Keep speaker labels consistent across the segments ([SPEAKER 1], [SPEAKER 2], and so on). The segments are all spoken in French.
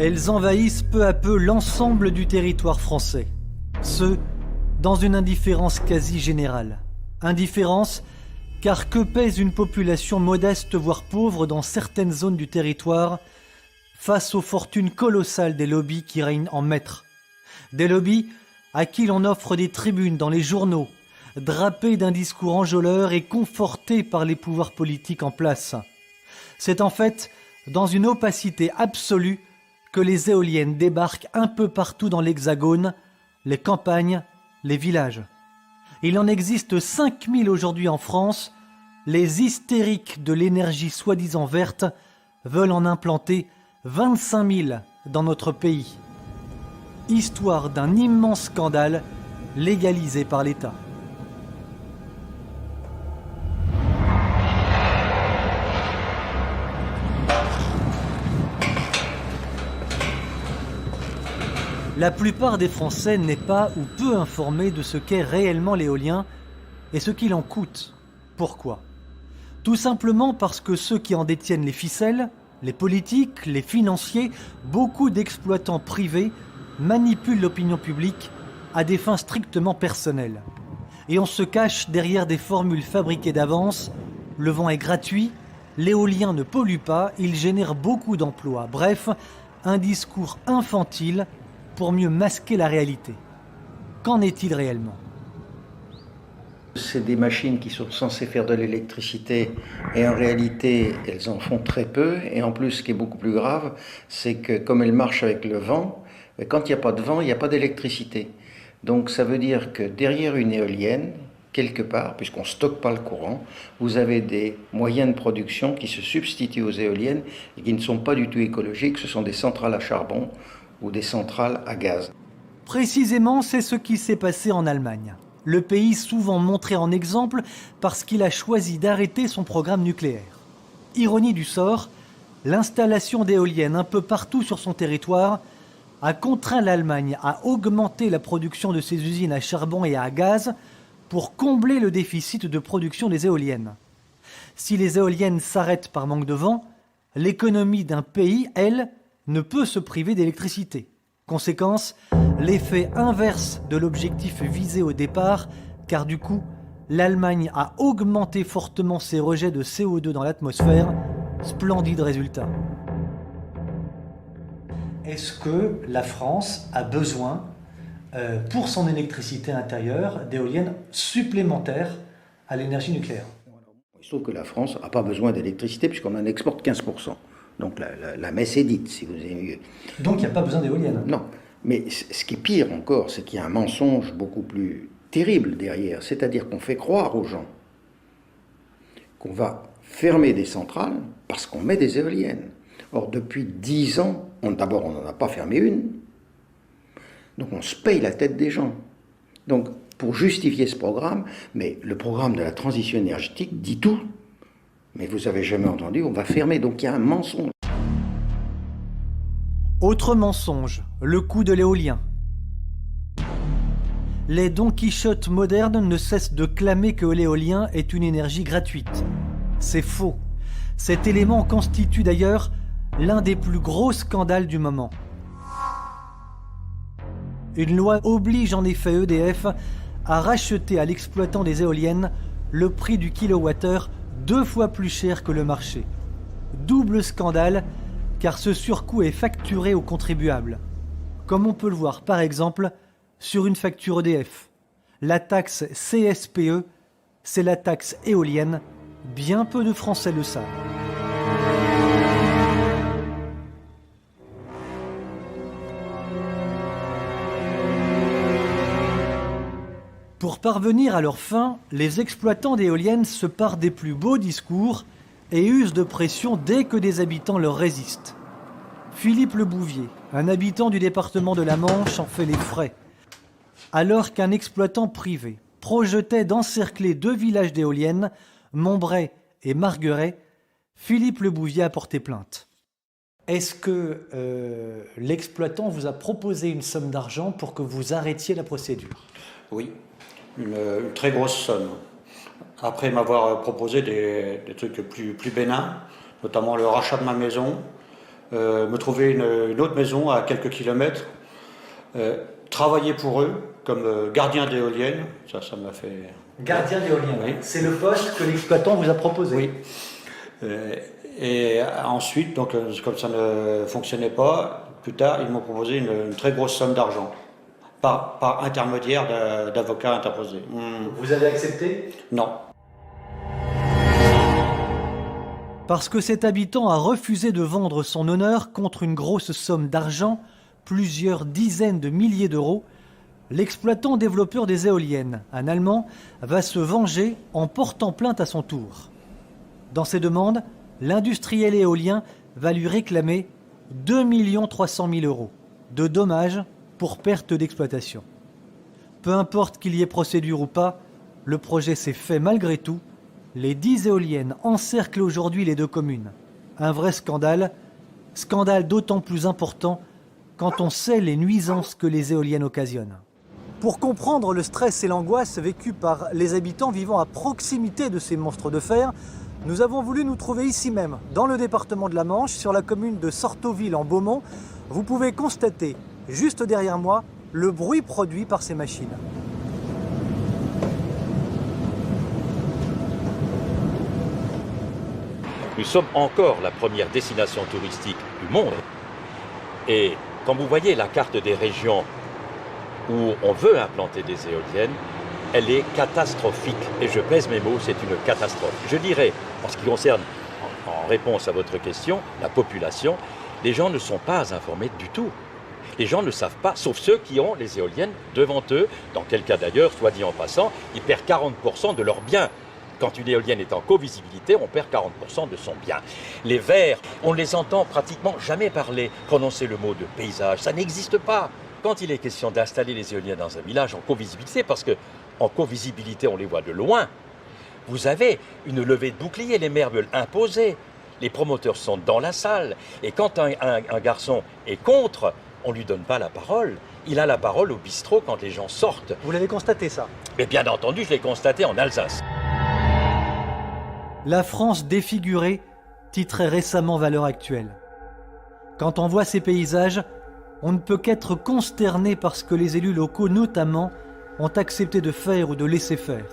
[SPEAKER 1] Elles envahissent peu à peu l'ensemble du territoire français. Ce, dans une indifférence quasi générale. Indifférence, car que pèse une population modeste voire pauvre dans certaines zones du territoire face aux fortunes colossales des lobbies qui règnent en maître. Des lobbies à qui l'on offre des tribunes dans les journaux, drapés d'un discours enjôleur et confortés par les pouvoirs politiques en place. C'est en fait dans une opacité absolue que les éoliennes débarquent un peu partout dans l'Hexagone, les campagnes, les villages. Il en existe 5000 aujourd'hui en France. Les hystériques de l'énergie soi-disant verte veulent en implanter 25 000 dans notre pays. Histoire d'un immense scandale légalisé par l'État. La plupart des Français n'est pas ou peu informés de ce qu'est réellement l'éolien et ce qu'il en coûte. Pourquoi ? Tout simplement parce que ceux qui en détiennent les ficelles, les politiques, les financiers, beaucoup d'exploitants privés manipulent l'opinion publique à des fins strictement personnelles. Et on se cache derrière des formules fabriquées d'avance. Le vent est gratuit, l'éolien ne pollue pas, il génère beaucoup d'emplois. Bref, un discours infantile pour mieux masquer la réalité. Qu'en est-il réellement ?
[SPEAKER 2] C'est des machines qui sont censées faire de l'électricité et en réalité, elles en font très peu. Et en plus, ce qui est beaucoup plus grave, c'est que comme elles marchent avec le vent, quand il n'y a pas de vent, il n'y a pas d'électricité. Donc ça veut dire que derrière une éolienne, quelque part, puisqu'on ne stocke pas le courant, vous avez des moyens de production qui se substituent aux éoliennes et qui ne sont pas du tout écologiques. Ce sont des centrales à charbon ou des centrales à gaz.
[SPEAKER 1] Précisément, c'est ce qui s'est passé en Allemagne. Le pays souvent montré en exemple parce qu'il a choisi d'arrêter son programme nucléaire. Ironie du sort, l'installation d'éoliennes un peu partout sur son territoire a contraint l'Allemagne à augmenter la production de ses usines à charbon et à gaz pour combler le déficit de production des éoliennes. Si les éoliennes s'arrêtent par manque de vent, l'économie d'un pays, elle, ne peut se priver d'électricité. Conséquence, l'effet inverse de l'objectif visé au départ, car du coup, l'Allemagne a augmenté fortement ses rejets de CO2 dans l'atmosphère. Splendide résultat. Est-ce que la France a besoin, pour son électricité intérieure, d'éoliennes supplémentaires à l'énergie nucléaire ?
[SPEAKER 2] Il se trouve que la France n'a pas besoin d'électricité puisqu'on en exporte 15%. Donc la messe est dite, si vous avez mieux.
[SPEAKER 1] Donc il n'y a pas besoin d'éoliennes ?
[SPEAKER 2] Non, mais ce qui est pire encore, c'est qu'il y a un mensonge beaucoup plus terrible derrière. C'est-à-dire qu'on fait croire aux gens qu'on va fermer des centrales parce qu'on met des éoliennes. Or, depuis 10 ans, d'abord, on n'en a pas fermé une. Donc on se paye la tête des gens. Donc, pour justifier ce programme, mais le programme de la transition énergétique dit tout. Mais vous n'avez jamais entendu, on va fermer. Donc il y a un mensonge.
[SPEAKER 1] Autre mensonge, le coût de l'éolien. Les Don Quichotte modernes ne cessent de clamer que l'éolien est une énergie gratuite. C'est faux. Cet élément constitue d'ailleurs l'un des plus gros scandales du moment. Une loi oblige en effet EDF à racheter à l'exploitant des éoliennes le prix du kilowattheure 2 fois plus cher que le marché. Double scandale, car ce surcoût est facturé aux contribuables. Comme on peut le voir par exemple sur une facture EDF. La taxe CSPE, c'est la taxe éolienne. Bien peu de Français le savent. Pour parvenir à leur fin, les exploitants d'éoliennes se parent des plus beaux discours et usent de pression dès que des habitants leur résistent. Philippe Le Bouvier, un habitant du département de la Manche, en fait les frais. Alors qu'un exploitant privé projetait d'encercler 2 villages d'éoliennes, Montbray et Margueray, Philippe Le Bouvier a porté plainte. Est-ce que l'exploitant vous a proposé une somme d'argent pour que vous arrêtiez la procédure ?
[SPEAKER 3] Oui, une très grosse somme. Après m'avoir proposé des trucs plus bénins, notamment le rachat de ma maison, me trouver une autre maison à quelques kilomètres, travailler pour eux comme gardien d'éolienne, ça m'a fait...
[SPEAKER 1] Gardien d'éolienne,
[SPEAKER 3] oui.
[SPEAKER 1] C'est le poste que l'exploitant vous a proposé.
[SPEAKER 3] Oui. Et ensuite, donc, comme ça ne fonctionnait pas, plus tard, ils m'ont proposé une très grosse somme d'argent, par intermédiaire d'avocats interposés.
[SPEAKER 1] Vous avez accepté?
[SPEAKER 3] Non.
[SPEAKER 1] Parce que cet habitant a refusé de vendre son honneur contre une grosse somme d'argent, plusieurs dizaines de milliers d'euros, l'exploitant développeur des éoliennes, un Allemand, va se venger en portant plainte à son tour. Dans ses demandes, l'industriel éolien va lui réclamer 2 300 000 euros de dommages pour perte d'exploitation. Peu importe qu'il y ait procédure ou pas, le projet s'est fait malgré tout. Les 10 éoliennes encerclent aujourd'hui les deux communes. Un vrai scandale d'autant plus important quand on sait les nuisances que les éoliennes occasionnent. Pour comprendre le stress et l'angoisse vécus par les habitants vivant à proximité de ces monstres de fer, nous avons voulu nous trouver ici même, dans le département de la Manche, sur la commune de Sortoville en Beaumont. Vous pouvez constater, juste derrière moi, le bruit produit par ces machines.
[SPEAKER 4] Nous sommes encore la première destination touristique du monde. Et quand vous voyez la carte des régions où on veut implanter des éoliennes, elle est catastrophique. Et je pèse mes mots, c'est une catastrophe. Je dirais, en ce qui concerne, en réponse à votre question, la population, les gens ne sont pas informés du tout. Les gens ne savent pas, sauf ceux qui ont les éoliennes devant eux. Dans quel cas d'ailleurs, soit dit en passant, ils perdent 40% de leurs biens. Quand une éolienne est en co-visibilité, on perd 40% de son bien. Les verts, on ne les entend pratiquement jamais parler, prononcer le mot de paysage, ça n'existe pas. Quand il est question d'installer les éoliennes dans un village en co-visibilité, parce qu'en co-visibilité, on les voit de loin, vous avez une levée de bouclier, les maires veulent imposer. Les promoteurs sont dans la salle. Et quand un garçon est contre, on ne lui donne pas la parole. Il a la parole au bistrot quand les gens sortent.
[SPEAKER 1] Vous l'avez constaté, ça?
[SPEAKER 4] Mais bien entendu, je l'ai constaté en Alsace.
[SPEAKER 1] La France défigurée titrait récemment Valeurs Actuelles. Quand on voit ces paysages, on ne peut qu'être consterné par ce que les élus locaux, notamment, ont accepté de faire ou de laisser faire.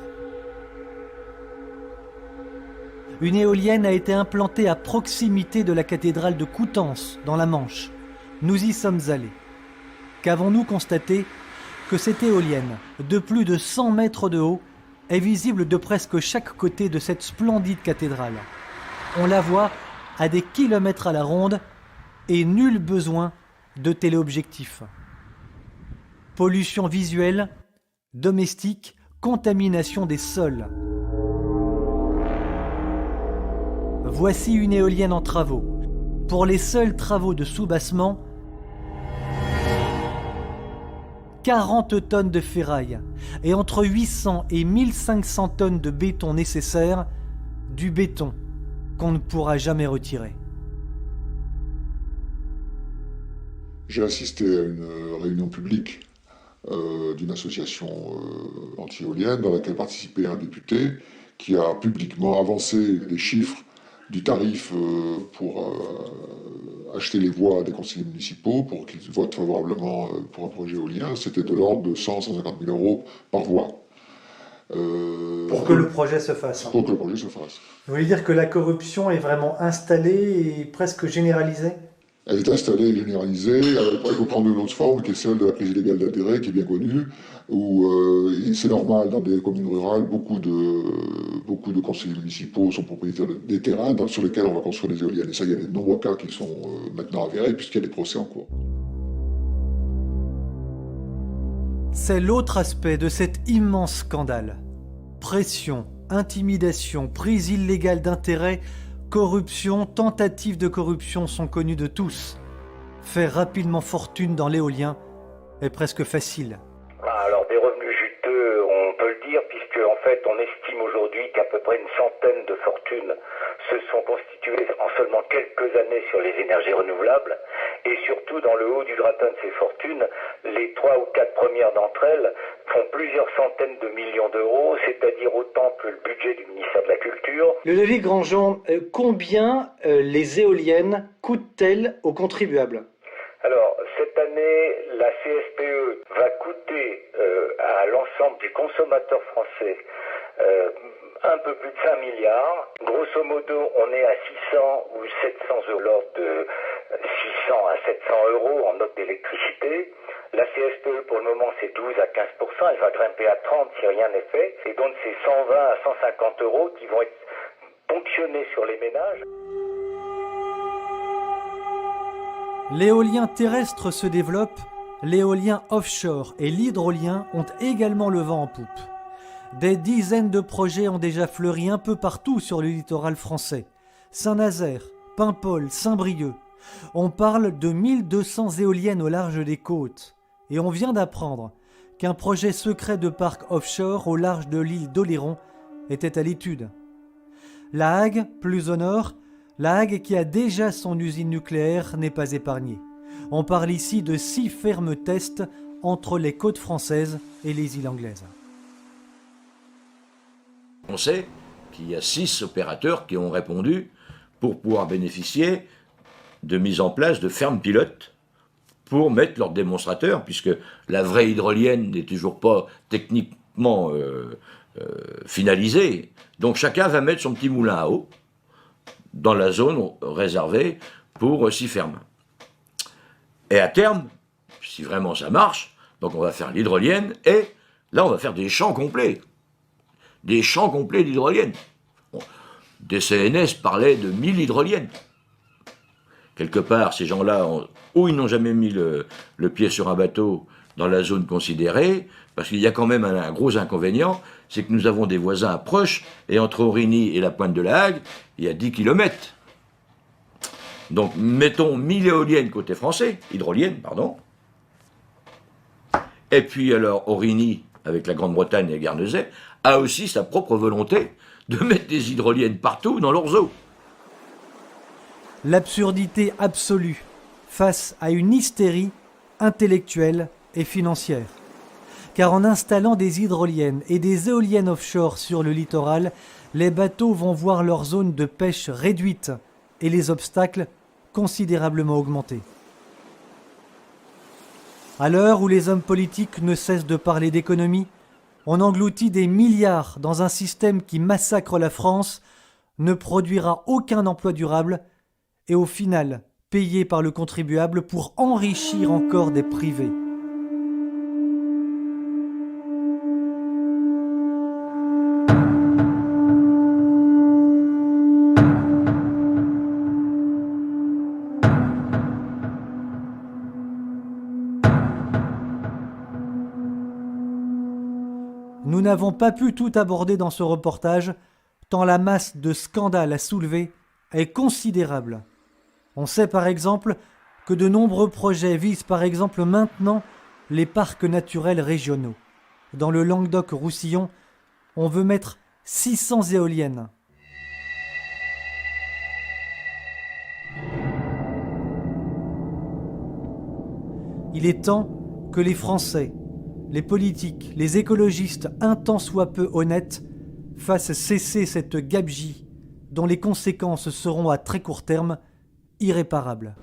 [SPEAKER 1] Une éolienne a été implantée à proximité de la cathédrale de Coutances, dans la Manche. Nous y sommes allés. Qu'avons-nous constaté? Que cette éolienne, de plus de 100 mètres de haut, est visible de presque chaque côté de cette splendide cathédrale. On la voit à des kilomètres à la ronde et nul besoin de téléobjectifs. Pollution visuelle, domestique, contamination des sols. Voici une éolienne en travaux. Pour les seuls travaux de soubassement, 40 tonnes de ferraille et entre 800 et 1500 tonnes de béton nécessaires, du béton qu'on ne pourra jamais retirer.
[SPEAKER 5] J'ai assisté à une réunion publique d'une association anti-éolienne dans laquelle participait un député qui a publiquement avancé les chiffres du tarif pour acheter les voix des conseillers municipaux pour qu'ils votent favorablement pour un projet éolien. C'était de l'ordre de 100-150 000 euros par voix.
[SPEAKER 1] Pour que le projet se fasse.
[SPEAKER 5] Pour que le projet se fasse.
[SPEAKER 1] Vous voulez dire que la corruption est vraiment installée et presque généralisée?
[SPEAKER 5] Elle est installée et généralisée. Elle peut prendre une autre forme qui est celle de la prise illégale d'intérêt, qui est bien connue, où c'est normal, dans des communes rurales, beaucoup de conseillers municipaux sont propriétaires des terrains sur lesquels on va construire des éoliennes. Et ça, il y a de nombreux cas qui sont maintenant avérés, puisqu'il y a des procès en cours.
[SPEAKER 1] C'est l'autre aspect de cet immense scandale. Pression, intimidation, prise illégale d'intérêt, corruption, tentative de corruption sont connues de tous. Faire rapidement fortune dans l'éolien est presque facile.
[SPEAKER 6] Alors des revenus juteux, on peut le dire, puisque en fait on estime aujourd'hui qu'à peu près une centaine de fortunes se sont constituées en seulement quelques années sur les énergies renouvelables. Et surtout dans le haut du gratin de ces fortunes, les 3 ou 4 premières d'entre elles font plusieurs centaines de millions d'euros, c'est-à-dire autant que le budget du ministère de la Culture.
[SPEAKER 1] Ludovic Grandjean, combien les éoliennes coûtent-elles aux contribuables ?
[SPEAKER 6] Alors, cette année, la CSPE va coûter à l'ensemble des consommateurs français un peu plus de 5 milliards. Grosso modo, on est à 600 ou 700 euros, l'ordre de 600 à 700 euros en note d'électricité. La CSPE, pour le moment, c'est 12 à 15%. Elle va grimper à 30 si rien n'est fait. Et donc, c'est 120 à 150 euros qui vont être ponctionnés sur les ménages.
[SPEAKER 1] L'éolien terrestre se développe, l'éolien offshore et l'hydrolien ont également le vent en poupe. Des dizaines de projets ont déjà fleuri un peu partout sur le littoral français. Saint-Nazaire, Paimpol, Saint-Brieuc. On parle de 1200 éoliennes au large des côtes. Et on vient d'apprendre qu'un projet secret de parc offshore au large de l'île d'Oléron était à l'étude. La Hague, plus au nord, La Hague qui a déjà son usine nucléaire n'est pas épargnée. On parle ici de 6 fermes tests entre les côtes françaises et les îles anglaises.
[SPEAKER 7] On sait qu'il y a 6 opérateurs qui ont répondu pour pouvoir bénéficier de mise en place de fermes pilotes pour mettre leurs démonstrateurs, puisque la vraie hydrolienne n'est toujours pas techniquement finalisée. Donc chacun va mettre son petit moulin à eau dans la zone réservée pour 6 fermes. Et à terme, si vraiment ça marche, donc on va faire l'hydrolienne, et là on va faire des champs complets. Des champs complets d'hydrolienne. Bon, des CNS parlaient de 1000 hydroliennes. Quelque part, ces gens-là, ou ils n'ont jamais mis le pied sur un bateau dans la zone considérée, parce qu'il y a quand même un gros inconvénient, c'est que nous avons des voisins proches, et entre Aurigny et la pointe de la Hague, il y a 10 km. Donc, mettons 1000 éoliennes côté français, hydroliennes, pardon. Et puis alors, Aurigny, avec la Grande-Bretagne et Guernesey, a aussi sa propre volonté de mettre des hydroliennes partout dans leurs eaux.
[SPEAKER 1] L'absurdité absolue face à une hystérie intellectuelle et financière. Car en installant des hydroliennes et des éoliennes offshore sur le littoral, les bateaux vont voir leur zone de pêche réduite et les obstacles considérablement augmentés. À l'heure où les hommes politiques ne cessent de parler d'économie, on engloutit des milliards dans un système qui massacre la France, ne produira aucun emploi durable et au final payé par le contribuable pour enrichir encore des privés. Nous n'avons pas pu tout aborder dans ce reportage, tant la masse de scandales à soulever est considérable. On sait par exemple que de nombreux projets visent par exemple maintenant les parcs naturels régionaux. Dans le Languedoc-Roussillon, on veut mettre 600 éoliennes. Il est temps que les Français, les politiques, les écologistes, un tant soit peu honnêtes, fassent cesser cette gabegie dont les conséquences seront à très court terme irréparables.